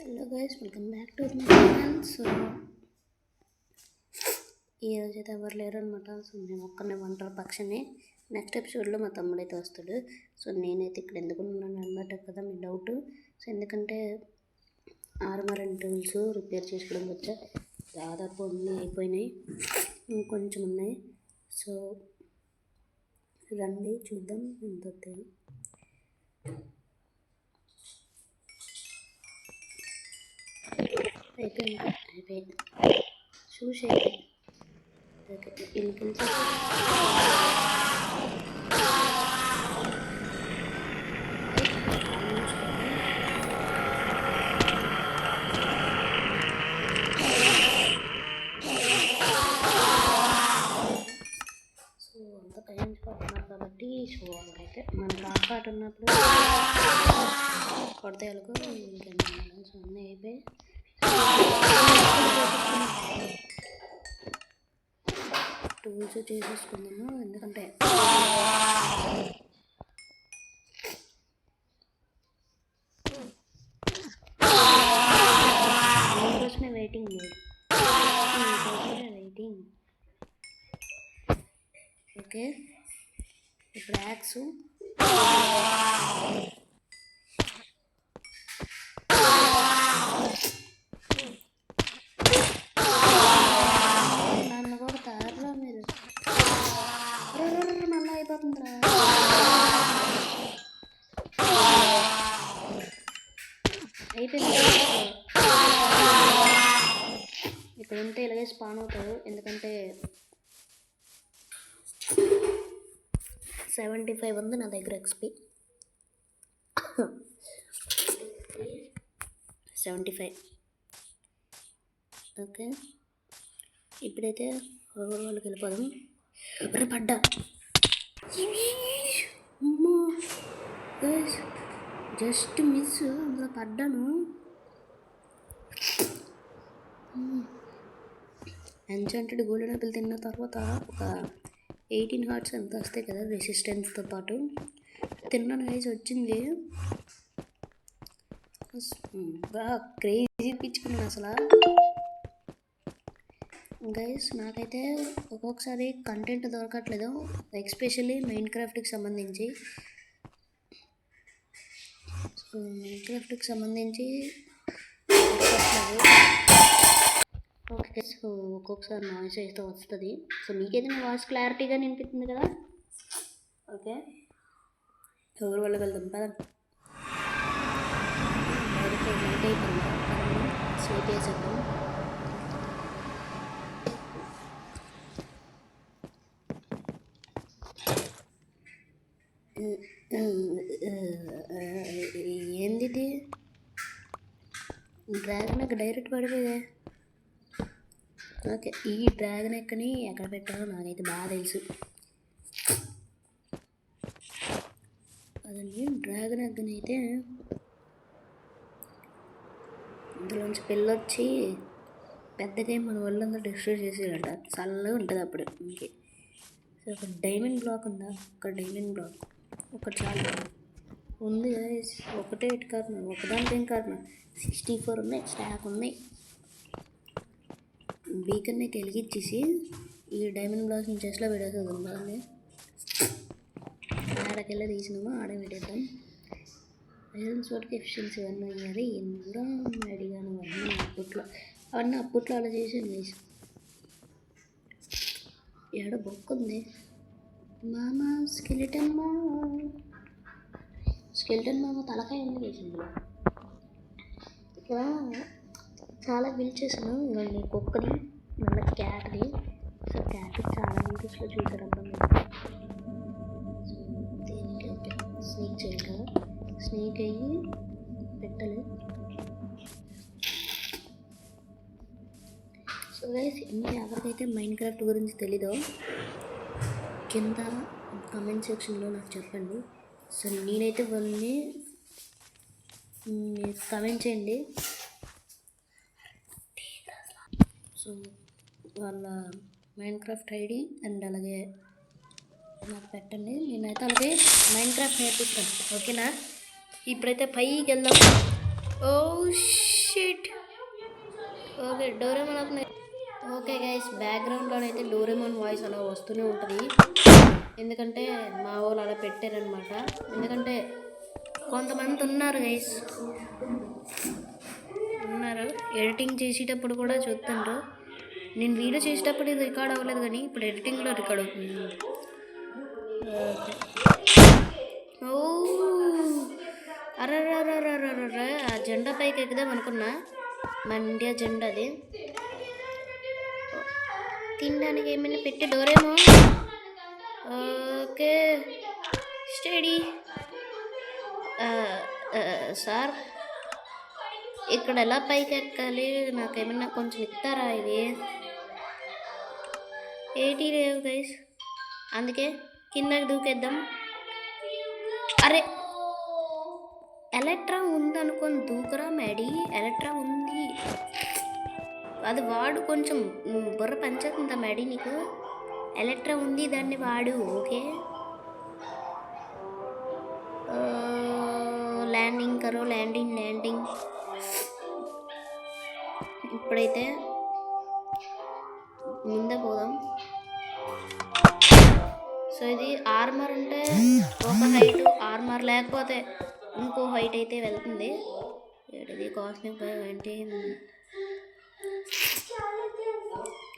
Hello guys, welcome back to my channel. So ఈరోజు అయితే ఎవరు లేరు అనమాట. సో నేను ఒక్కనే ఒంటరి పక్షిని. నెక్స్ట్ ఎపిసోడ్లో మా తమ్ముడు అయితే వస్తాడు. సో నేనైతే ఇక్కడ ఎందుకు ఉన్నాను అనమాట కదా మీ డౌట్. సో ఎందుకంటే ఆర్మర్ టూల్స్ రిపేర్ చేసుకోవడం వచ్చా, దాదాపు అన్నీ అయిపోయినాయి, ఇంకొంచెం ఉన్నాయి. సో రండి చూద్దాం ఎంత వస్తాయి. అయిపోయింది చూసి ఓకే ఇంకెళ్ళి సో అంత తగ్గించుకుంటున్నారు కాబట్టి సో అయితే మనకు ఆ పాట ఉన్నప్పుడు కొడితే వాళ్ళకు ఇంకేమన్నా సో అన్నీ అయిపోయి టూల్స్ చేసేసుకుందాము. ఎందుకంటే దీనికోసమే వెయిటింగ్. ఓకే ఇప్పుడు యాక్స్ నన్ను కొడతారులో మీరు. మళ్ళీ అయిపోతుందిరా. అయిపోయింది. ఇక్కడ ఉంటే ఇలాగే స్పాన్ అవుతారు. ఎందుకంటే 75 ఉంది నా దగ్గర ఎక్స్పీ. 75. ఓకే ఇప్పుడైతే వాళ్ళకి వెళ్ళిపోదాం. ఎవరు పడ్డా జస్ట్ మిస్, అందులో పడ్డాను. ఎన్చాంటెడ్ గోల్డెన్ ఆపిల్ తిన్న తర్వాత ఒక 18 హార్ట్స్ ఎంత వస్తాయి కదా రెసిస్టెన్స్తో పాటు తిన్నాను గైస్. వచ్చింది బాగా క్రేజీ పిచ్చుకున్నాను అసలు గైస్. నాకైతే ఒక్కొక్కసారి కంటెంట్ దొరకట్లేదు, ఎస్పెషల్లీ మైన్క్రాఫ్ట్కి సంబంధించి. సో మైన్క్రాఫ్ట్కి సంబంధించి ఓకే. సో ఒక్కొక్కసారి నాయిస్ అయితే వస్తుంది. సో మీకైతే నా వాయిస్ క్లారిటీగా వినిపిస్తుంది కదా. ఓకే ఎవరు వాళ్ళకి వెళ్దాం పదండి. డైరెక్ట్ నైట్ అయిపోయిందా స్వీట్ వేసేద్దాం. ఏంది డ్రాగన్ ఎక్క డైరెక్ట్ పడిపోయే. ఓకే ఈ డ్రాగన్ ఎక్కని ఎక్కడ పెట్టాలో నాకైతే బాగా తెలుసు. అదండి డ్రాగన్ ఎక్కని అయితే అందులోంచి పిల్లొచ్చి పెద్దగా మన వాళ్ళందరూ డిస్ట్రాయ్ చేసేదంట. చల్లగా ఉంటుంది అప్పుడు ఇంకే. సో ఒక డైమండ్ బ్లాక్ ఉందా, ఒక డైమండ్ బ్లాక్ ఒకటి చాలా ఉంది కదా. ఒకటే ఇటు కారణం, ఒకదానికి ఏం కారణం 64 ఉన్నాయి, స్టాక్ ఉన్నాయి. బీకన్ని వెలిగించేసి ఈ డైమండ్ బ్లాక్స్ని చెస్ట్లో పెట్టేసేద్దాం. బాగుంది. ఆడకెళ్ళి తీసినామో ఆడ పెట్టేద్దాం. రిజల్ట్స్ వరకు ఎఫిషియన్సీ ఇవన్నీ అయ్యారు. ఎందులో అడిగాను అవన్నీ అప్పట్లో అలా చేసాను వేసి. ఏడ బొక్క ఉంది మామ. స్కెలిటన్ మామ తలకాయ ఉంది వేసింది. ఇక్కడ చాలా బిల్డ్ చేశాను. ఇవన్నీ కుక్కని మళ్ళీ క్యాట్ని. సో క్యాట్ చాలా వీడియోస్లో చూసారు అబ్బా. దేనికి ఓకే స్నేక్ చేయాలి కదా, స్నేక్ అయ్యి పెట్టాలి. సో గైస్ ఇంకా ఎవరికైతే మైన్క్రాఫ్ట్ గురించి తెలీదో కింద కామెంట్ సెక్షన్లో నాకు చెప్పండి. సో నేనైతే వాళ్ళని కామెంట్ చేయండి. సో వాళ్ళ మైన్క్రాఫ్ట్ ఐడి అండ్ అలాగే నాకు పెట్టండి. నేనైతే అలాగే మైన్క్రాఫ్ట్ నేర్పిస్తాను. ఓకేనా? ఇప్పుడైతే పైకి వెళ్దాం. Oh shit. Doraemon open. Okay guys, బ్యాక్గ్రౌండ్లో అయితే డోరేమోన్ వాయిస్ అలా వస్తూనే ఉంటుంది. ఎందుకంటే మా వాళ్ళు అలా పెట్టారనమాట. ఎందుకంటే కొంతమంది ఉన్నారు గైస్, ఉన్నారు ఎడిటింగ్ చేసేటప్పుడు కూడా చూస్తుండ్రు. నేను వీడియో చేసేటప్పుడు ఇది రికార్డ్ అవ్వలేదు, కానీ ఇప్పుడు ఎడిటింగ్లో రికార్డ్ అవుతుంది. ఓ అర్రర్రర్రర్రర్ర, ఆ జెండా పైకి ఎక్కుదాం అనుకున్నా, మన ఇండియా జెండా అది. తినడానికి ఏమైనా పెట్టి డోరేమో. ఓకే స్టడీ సార్, ఇక్కడ ఎలా పైకి ఎక్కాలి, నాకేమన్నా కొంచెం ఇస్తారా? ఇది ఏటీ లేవు గైస్, అందుకే కిందకి దూకేద్దాం. అరే ఎలక్ట్రా ఉందనుకొని దూకరా మేడీ, ఎలక్ట్రా ఉంది, అది వాడు. కొంచెం బుర్ర పంచుతుందా మేడీ నీకు? ఎలక్ట్రా ఉంది, దాన్ని వాడు. ఓకే ల్యాండింగ్ కరో, ల్యాండింగ్. ఇప్పుడైతే ముందే పోదాం. సో ఇది ఆర్మర్ ఉంటే ఒక హైట్, ఆర్మర్ లేకపోతే ఇంకో హైట్ అయితే వెళ్తుంది. ఇది కాస్మిక్ ఏంటి?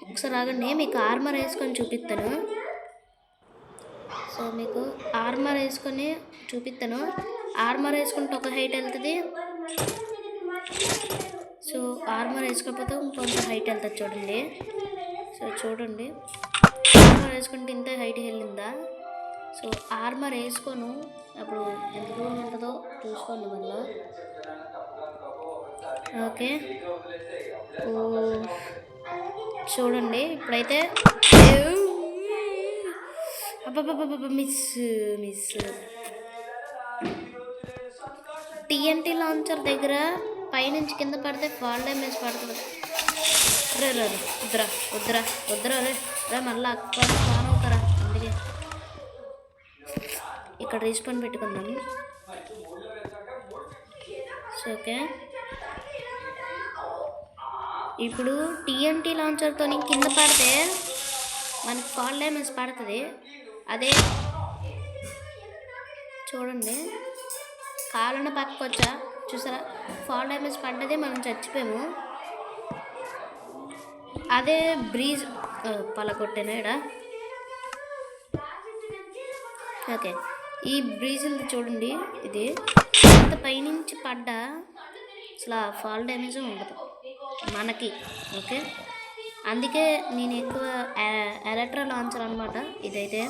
ఒకసారి ఆగండి, మీకు ఆర్మర్ వేసుకొని చూపిస్తాను. సో మీకు ఆర్మర్ వేసుకొని చూపిస్తాను. ఆర్మర్ వేసుకుంటే ఒక హైట్ వెళ్తుంది, సో ఆర్మర్ వేసుకోకపోతే ఇంకొంత హైట్ వెళ్తుంది. చూడండి, సో చూడండి, ఆర్మర్ వేసుకుంటే ఇంత హైట్ వెళ్ళిందా? సో ఆర్మర్ వేసుకోను, అప్పుడు ఎంత దూరం ఉంటుందో చూసుకోండి మళ్ళీ. ఓకే చూడండి, ఇప్పుడైతే అబ్బబ్బబ్బ మిస్. టీఎన్టీ లాంచర్ దగ్గర పైనుంచి కింద పడితే ఫాల్ డ్యామేజ్ పడుతుంది. వద్దురా రే మళ్ళీ అక్కడ స్పాన్ అవుతారా? అందుకే ఇక్కడ రీస్పాన్ పెట్టుకుందాం. ఓకే ఇప్పుడు టీఎన్టీ లాంచర్తో కింద పడితే మనకి ఫాల్ డ్యామేజ్ పడుతుంది. అదే చూడండి, కాళ్ళను పక్కకు వచ్చా చూసారా, ఫాల్ డ్యామేజ్ పడ్డదే మనం చచ్చిపోయాము. అదే బ్రీజ్ పలకొట్టేనా ఇక్కడ. ఓకే ఈ బ్రీజ్ ఉంది చూడండి, ఇది ఇంత పైనుంచి పడ్డా అసలు ఫాల్ డ్యామేజ్ ఉండదు మనకి. ఓకే అందుకే నేను ఎక్కువ ఎలక్ట్రా లాంచర్ అనమాట ఇదైతే.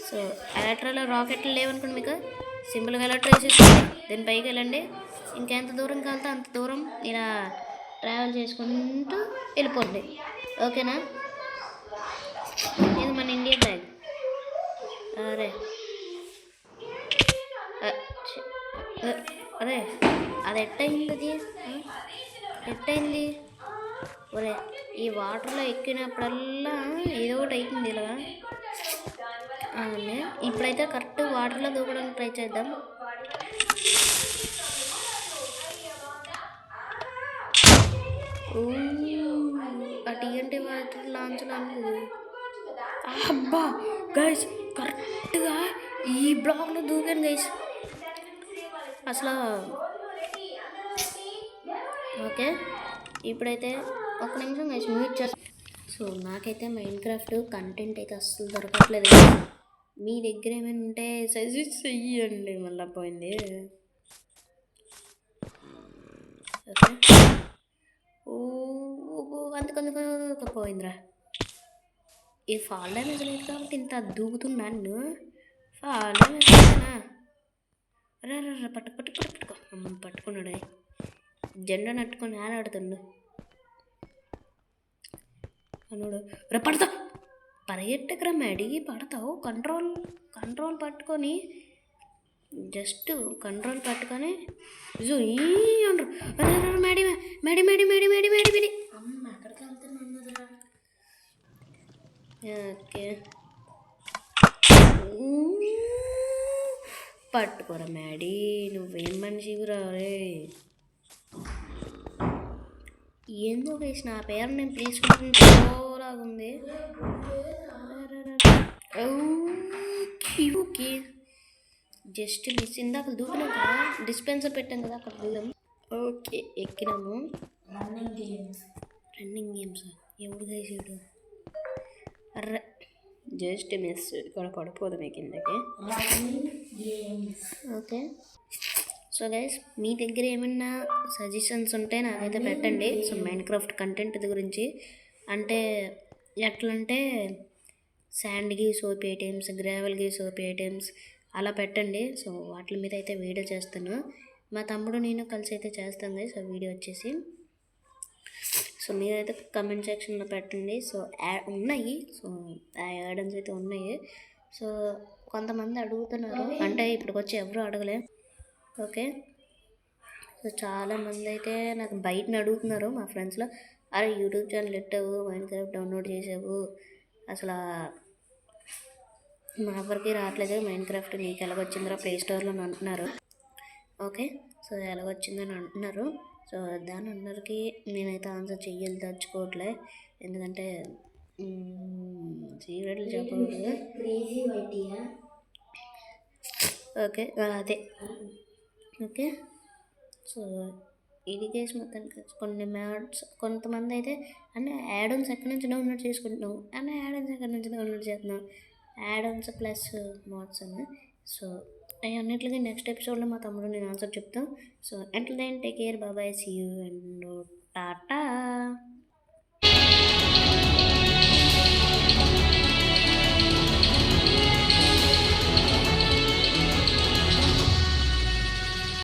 సో ఎలక్ట్రాలో రాకెట్లు లేవనుకోండి, మీకు సింపుల్గా ఎలక్ట్రా వేసేసుకోండి, దీని పైకి వెళ్ళండి, ఇంకెంత దూరం కావాలంటే అంత దూరం ఇలా ట్రావెల్ చేసుకుంటూ వెళ్ళిపోండి. ఓకేనా? ఇది మన ఇండియా బ్యాగ్. అరే అరే అది ఎట్టయింది? ఒరే ఈ వాటర్లో ఎక్కినప్పుడల్లా ఏదో ఒకటి అవుతుంది ఇలా. ఇప్పుడైతే కరెక్ట్ వాటర్లో దూకడానికి ట్రై చేద్దాం. ఆ టీఎన్టీ వాటర్ లాంచ్లో అన్నది. అబ్బా గైస్, కరెక్ట్గా ఈ బ్లాక్లో దూకాను గైస్ అసలు. ఓకే ఇప్పుడైతే ఒక నిమిషం గైస్ మ్యూట్ చేస్తాను. సో నాకైతే మైన్క్రాఫ్ట్ కంటెంట్ అయితే అస్సలు దొరకట్లేదు. మీ దగ్గర ఏమైనా ఉంటే సజెస్ట్ చెయ్యండి. మళ్ళీ పోయింది. ఓకే అందుకు పోయిందిరా. ఈ ఫాల్ డ్యామేజ్ లేదు కాబట్టి ఇంత దూకుతున్నాను. ఫాల్ డ్యామేజ్ పట్టుకున్నాడు. జెండా నట్టుకొని ఆడాడుతుండు అన్నాడు. రే పడతా, పరిగెట్టకరా మేడీ, పడతావు. కంట్రోల్ పట్టుకొని, జస్ట్ కంట్రోల్ పట్టుకొని మేడీ అమ్మ ఎక్కడికి వెళ్తున్నా. ఓకే పట్టుకోరా మేడీ, నువ్వేం మనిషివిరా రే. ఏందో గైస్ నా పేరు నేను పిలుచుకుంటుంటే లాగా ఉంది. ఓకే జస్ట్ మిస్ ఇందాక దూకినాం కదా డిస్పెన్సర్ పెట్టాం కదా అక్కడ వెళ్ళాం. ఓకే ఎక్కినాము. రన్నింగ్ గేమ్స్ ఎవడు గైసాడు అర్రే జస్ట్ మిస్ ఇక్కడ పడిపోదు మీ కిందకి. ఓకే సో గైస్ మీ దగ్గర ఏమన్నా సజెషన్స్ ఉంటే నాకైతే పెట్టండి. సో మైన్క్రాఫ్ట్ కంటెంట్ గురించి అంటే ఎట్లంటే శాండ్కి సోప్ ఐటమ్స్, గ్రావెల్కి సోప్ ఐటమ్స్ అలా పెట్టండి. సో వాటి మీద అయితే వీడియో చేస్తాను. మా తమ్ముడు నేను కలిసి అయితే చేస్తాను గైస్ ఆ వీడియో వచ్చేసి. సో మీరైతే కమెంట్ సెక్షన్లో పెట్టండి. సో ఉన్నాయి, సో యాడన్స్ అయితే ఉన్నాయి. సో కొంతమంది అడుగుతున్నారు, అంటే ఇప్పటికి వచ్చి ఎవరు అడగలే. ఓకే సో చాలామంది అయితే నాకు బయటని అడుగుతున్నారు మా ఫ్రెండ్స్లో, అరే యూట్యూబ్ ఛానల్ పెట్టావు, మైన్క్రాఫ్ట్ డౌన్లోడ్ చేసావు, అసలు మా ఎవరికి రావట్లేదు మైన్క్రాఫ్ట్, నీకు ఎలాగొచ్చిందిరా ప్లే స్టోర్లో అంటున్నారు. ఓకే సో ఎలాగొచ్చిందని అంటున్నారు. సో దాని అందరికీ నేనైతే ఆన్సర్ చెయ్యాలి తలుచుకోవట్లే, ఎందుకంటే సీక్రెట్లు చెప్పకూడదు. ఓకే అదే ఓకే సో ఇది కేసు మొత్తానికి కొన్ని మ్యాథ్స్ కొంతమంది అయితే అన్న యాడమ్స్ ఎక్కడి నుంచి డౌన్లోడ్ చేసుకుంటున్నావు, అన్న యాడమ్స్ ఎక్కడి నుంచి డౌన్లోడ్ చేస్తున్నావు, యాడమ్స్ ప్లస్ మోడ్స్ అన్న. సో అన్నిటికీ నెక్స్ట్ ఎపిసోడ్లో మా తమ్ముడు నేను ఆన్సర్ చెప్తాను. So enter then take care, బాబాయ్, సీ యూ అండ్ టాటా.